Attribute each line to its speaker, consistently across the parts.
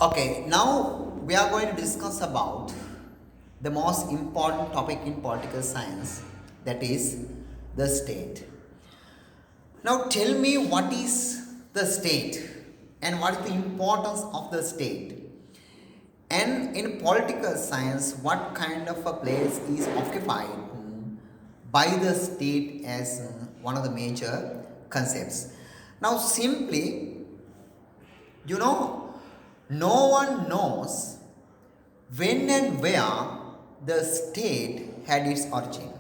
Speaker 1: Okay, now we are going to discuss about the most important topic in political science, that is the state. Now tell me, what is the state and what is the importance of the state? And in political science, what kind of a place is occupied by the state as one of the major concepts? Now, simply, you know, no one knows when and where the state had its origin.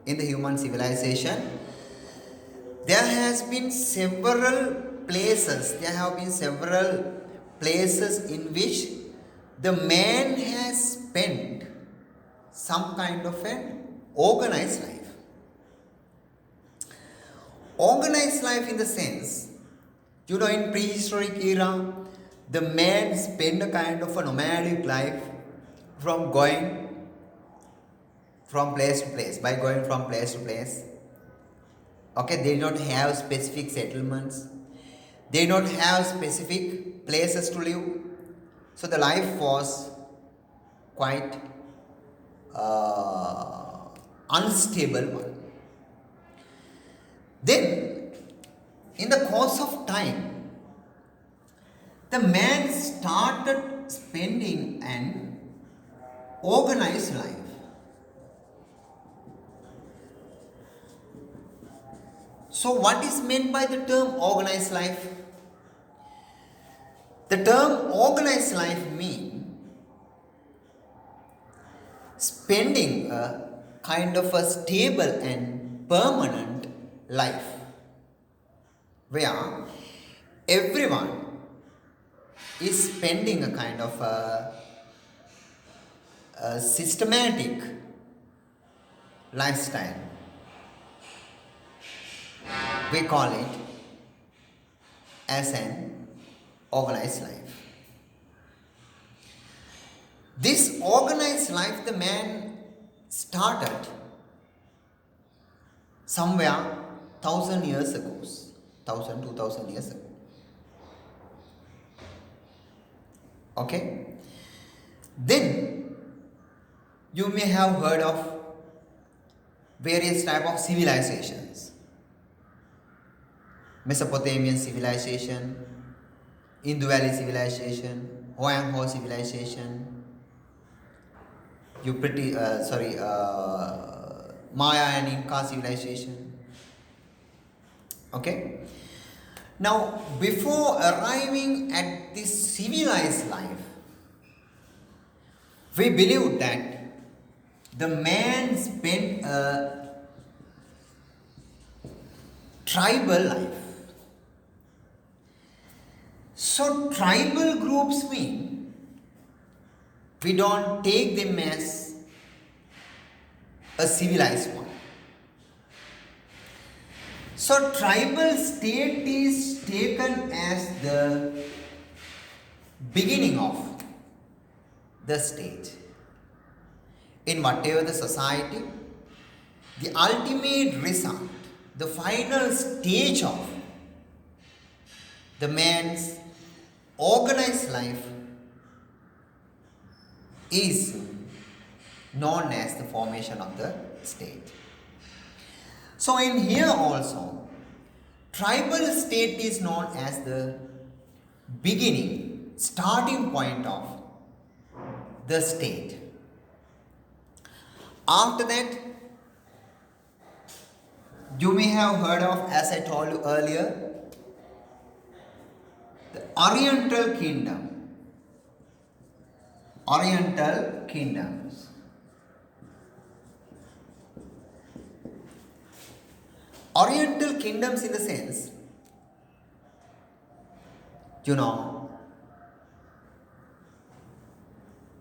Speaker 1: In the human civilization, there has been several there have been several places in which the man has spent some kind of an organized life. Organized life in the sense, in prehistoric era, the man spent a kind of a nomadic life from going from place to place, by going from place to place. Okay, they don't have specific settlements. They don't have specific places to live. So the life was quite unstable one. Then, in the course of time, the man started spending an organized life. So, what is meant by the term organized life? The term organized life means spending a kind of a stable and permanent life where everyone is spending a kind of a systematic lifestyle. We call it as an organized life. This organized life the man started somewhere 1,000 years ago, 2,000 years ago. Okay? Then you may have heard of various type of civilizations. Mesopotamian civilization, Indus Valley civilization, Hoang Ho civilization, Maya and Inca civilization. Okay. Now, before arriving at this civilized life, we believe that the man spent a tribal life. So, tribal groups mean we don't take them as a civilized one. So, tribal state is taken as the beginning of the state. In whatever the society, the ultimate result, the final stage of the man's organized life is known as the formation of the state. So in here also, tribal state is known as the beginning, starting point of the state. After that, you may have heard of, as I told you earlier, the Oriental Kingdom. Oriental Kingdoms. Oriental Kingdoms in the sense,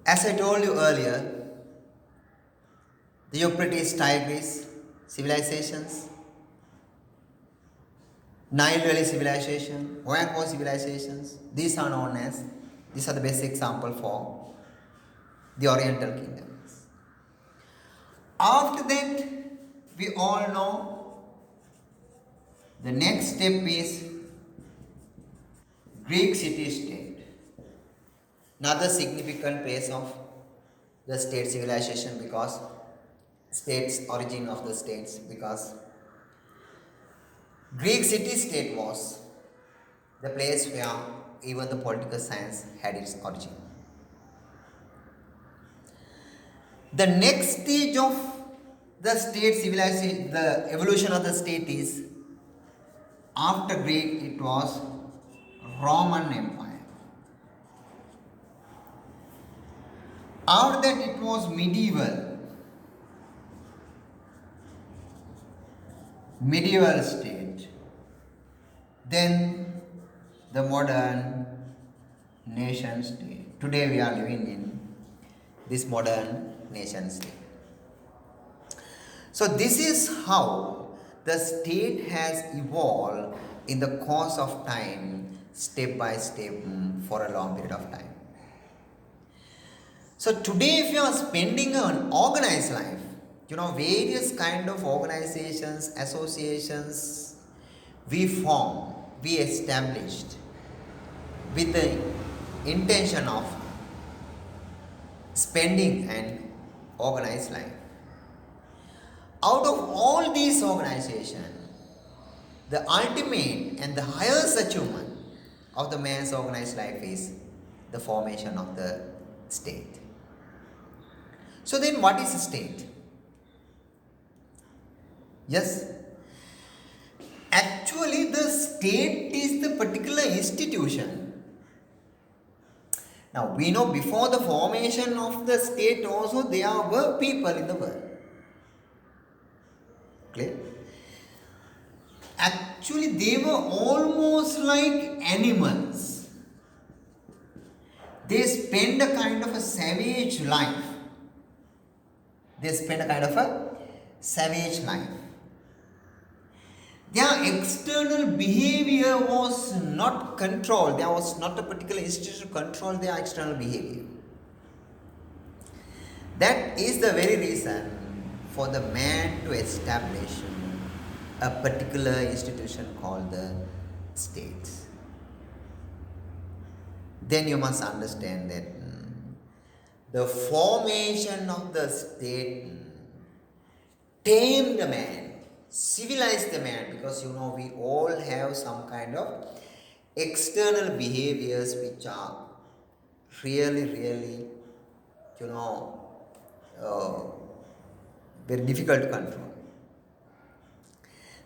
Speaker 1: as I told you earlier, the Euphrates Tigris civilizations, Nile Valley civilization, Hoang Ho civilizations, these are the best example for the Oriental Kingdoms. After that, we all know the next step is Greek city-state. another significant phase of the state civilization, because states origin of the states, because Greek city state was the place where even the political science had its origin. The next stage of the state civilization, the evolution of the state, is after Greek it was Roman Empire. After that it was medieval state. Then the modern nation state. Today we are living in this modern nation state. So this is how the state has evolved in the course of time, step by step, for a long period of time. So today if you are spending an organized life, various kind of organizations, associations we established with the intention of spending an organized life. Out of all these organizations, the ultimate and the highest achievement of the man's organized life is the formation of the state. So then what is a state? Yes, actually the state is the particular institution. Now we know before the formation of the state also there were people in the world. Clear? Actually they were almost like animals. They spend a kind of a savage life. Their external behavior was not controlled. There was not a particular institution to control their external behavior. That is the very reason for the man to establish a particular institution called the state. Then you must understand that the formation of the state tamed the man, civilized the man, because we all have some kind of external behaviors which are really very difficult to control.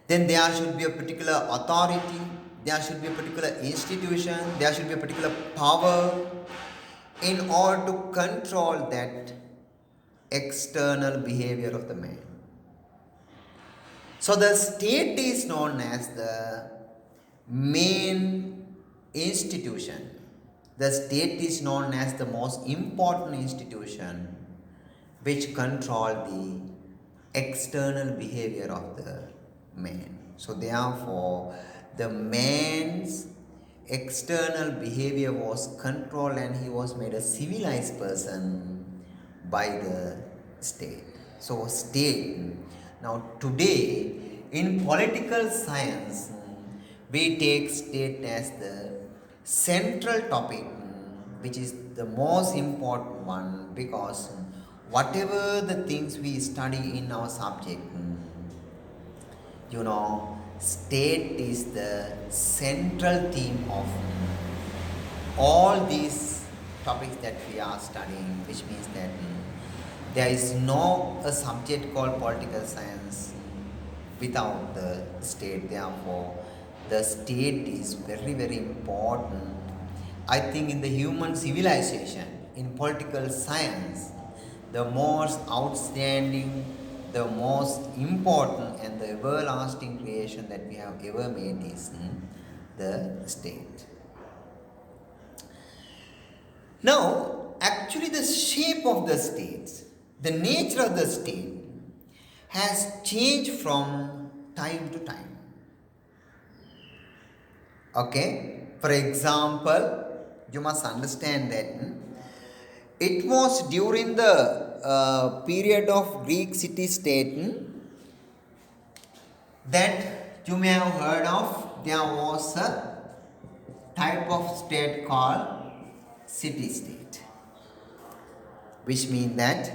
Speaker 1: Then there should be a particular authority, there should be a particular institution, there should be a particular power in order to control that external behavior of the man. So the state is known as the main institution. The state is known as the most important institution which control the external behavior of the man. So therefore the man's external behavior was controlled and he was made a civilized person by the state. So state. Now today in political science we take state as the central topic, which is the most important one, because whatever the things we study in our subject, state is the central theme of all these topics that we are studying, which means that there is no a subject called political science without the state. Therefore, the state is very important. I think in the human civilization, in political science, the most outstanding, the most important and the everlasting creation that we have ever made is the state. Now, actually the shape of the states, the nature of the state has changed from time to time. Okay? For example, you must understand that it was during the period of Greek city-state that you may have heard of. There was a type of state called city-state. which means that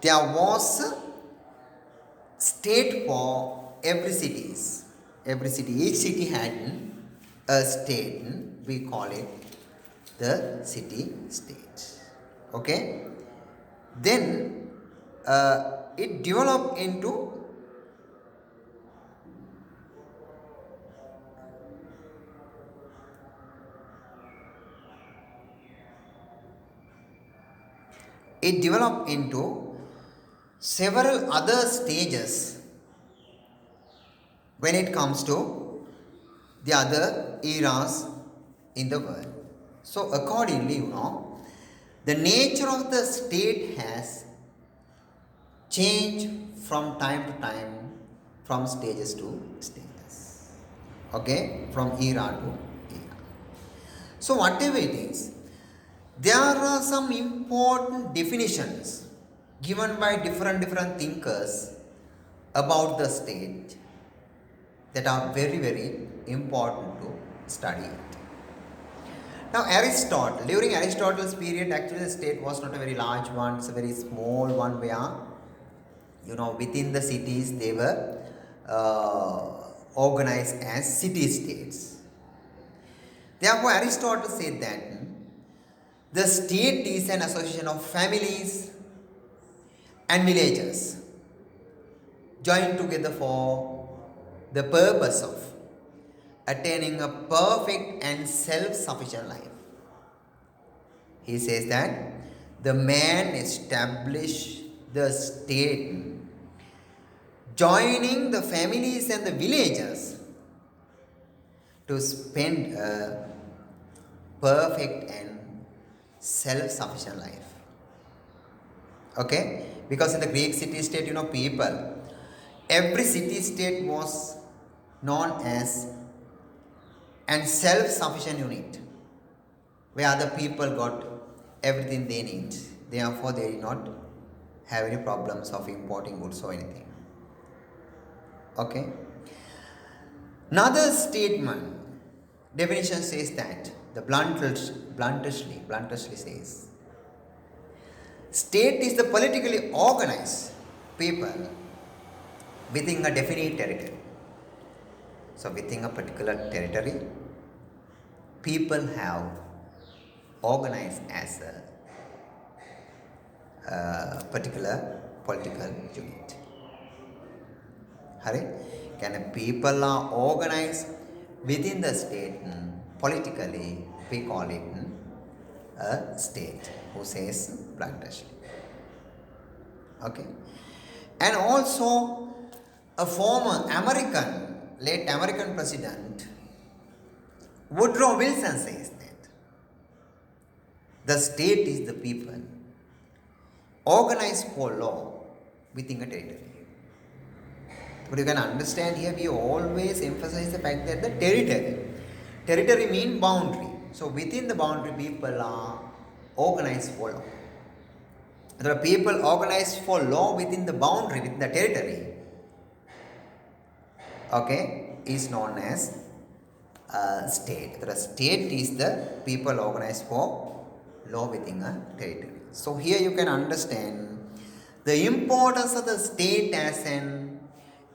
Speaker 1: there was a state for every city, each city had a state. We call it the city state. Okay, then it developed into several other stages when it comes to the other eras in the world. So, accordingly, the nature of the state has changed from time to time, from stages to stages. Okay, from era to era. So, whatever it is, there are some important definitions given by different thinkers about the state that are very important to study it. Now, during Aristotle's period, actually the state was not a very large one, it's a very small one where, within the cities they were organized as city states. Therefore, Aristotle said that the state is an association of families and villages joined together for the purpose of attaining a perfect and self-sufficient life. He says that the man established the state, joining the families and the villages to spend a perfect and self-sufficient life. Okay, because in the Greek city-state, every city-state was known as an self-sufficient unit where the people got everything they need. Therefore, they did not have any problems of importing goods or anything. Okay. Another definition says that the bluntishly says, state is the politically organized people within a definite territory. So within a particular territory, people have organized as a particular political unit. Can people are organized within the state politically? We call it a state. Who says bluntishly? Okay, and also a former late American president Woodrow Wilson says that the state is the people organized for law within a territory. But you can understand here we always emphasize the fact that the territory means boundary. So within the boundary people are organized for law. There are people organized for law within the boundary, within the territory. Okay, is known as state. The state is the people organized for law within a territory. So here you can understand the importance of the state as an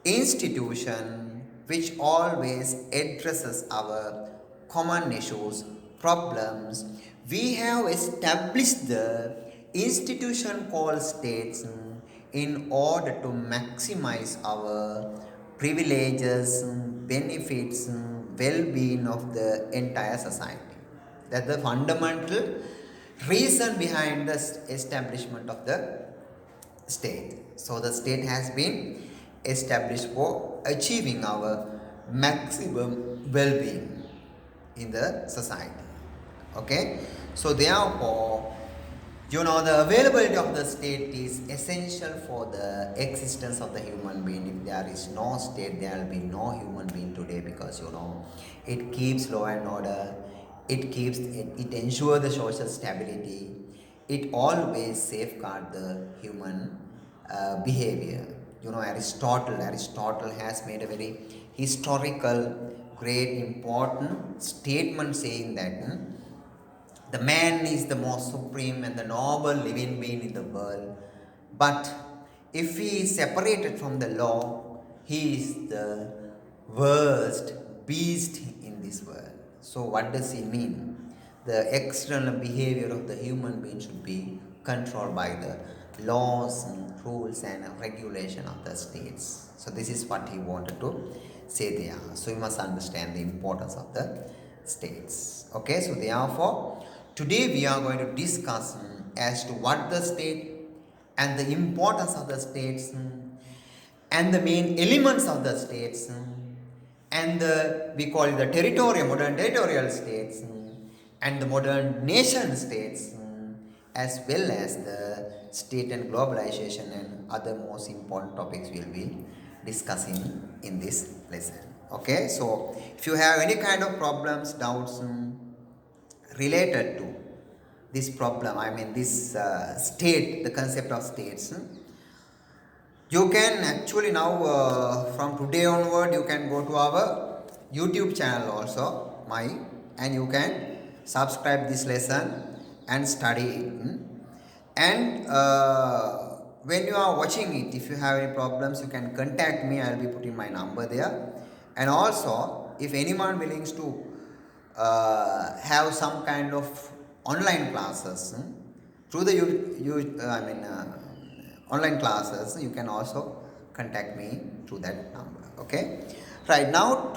Speaker 1: institution which always addresses our common issues, problems. We have established the institution called states in order to maximize our privileges, benefits, well-being of the entire society. That's the fundamental reason behind the establishment of the state. So the state has been established for achieving our maximum well-being in the society. Okay, so therefore, the availability of the state is essential for the existence of the human being. If there is no state, there will be no human being today, because it keeps law and order, it ensures the social stability, it always safeguards the human behavior. Aristotle has made a very historical, great, important statement saying that The man is the most supreme and the noble living being in the world. But if he is separated from the law, he is the worst beast in this world. So, what does he mean? The external behavior of the human being should be controlled by the laws and rules and regulation of the states. So, this is what he wanted to say there. So, you must understand the importance of the states. Okay, so therefore, today we are going to discuss as to what the state and the importance of the states and the main elements of the states and the we call it the territorial modern territorial states and the modern nation states as well as the state and globalization and other most important topics we'll be discussing in this lesson. Okay, so if you have any kind of problems, doubts related to this problem, I mean this state, the concept of states, you can actually now from today onward you can go to our YouTube channel also, and you can subscribe this lesson and study it. And when you are watching it, if you have any problems, you can contact me. I will be putting my number there. And also, if anyone willing to have some kind of online classes through the online classes, you can also contact me through that number. Okay, right now.